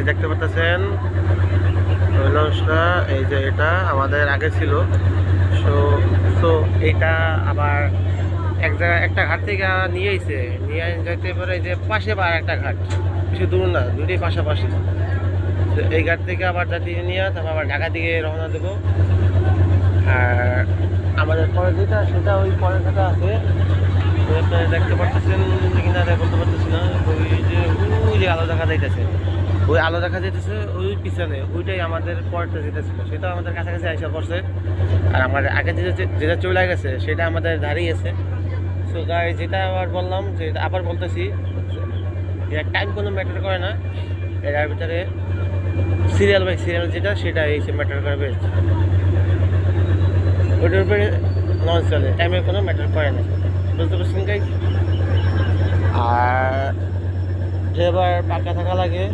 Guys দেখতে পাচ্ছেন নমস্কার। এই যে এটা আমাদের আগে ছিল। সো সো এইটা আবার এক জায়গা একটা ঘাট থেকে নিয়ে আইছে, নিয়ে যাইতে পারে যে পাশে বা একটা ঘাট, বেশি দূর না, দুটোই পাশাপাশি। তো এই ঘাট থেকে আবার যাত্রী নিয়ে তারপর আবার ঢাকা দিকে রওনা দেবো। আর আমাদের পরে যেটা সেটা ওই পরের ঘাটা আছে, আপনারা দেখতে পাচ্ছেন কিনা বলতে পারতেছি না। ওই যে আলো দেখা যাইতেছে, ওই আলো দেখা যাইতেছে ওই পিছনে, ওইটাই আমাদের পরেরটা যেটা ছিল সেটা আমাদের কাছাকাছি আইসা পড়ছে। আর আমার আগে যেটা চলে গেছে সেটা আমাদের দাঁড়িয়েছে। সো গাই যেটা আবার বললাম, যে আবার বলতেছি, টাইম কোনো ম্যাটার করে না, এর ভিতরে সিরিয়াল বাই সিরিয়াল যেটা সেটা এসে ম্যাটার করবে। ওইটার উপরে লঞ্চ চলে, টাইমের কোনো ম্যাটার করে না, বুঝতে পারছেন গাইজ। আর ড্রাইভার পাকা থাকা লাগে।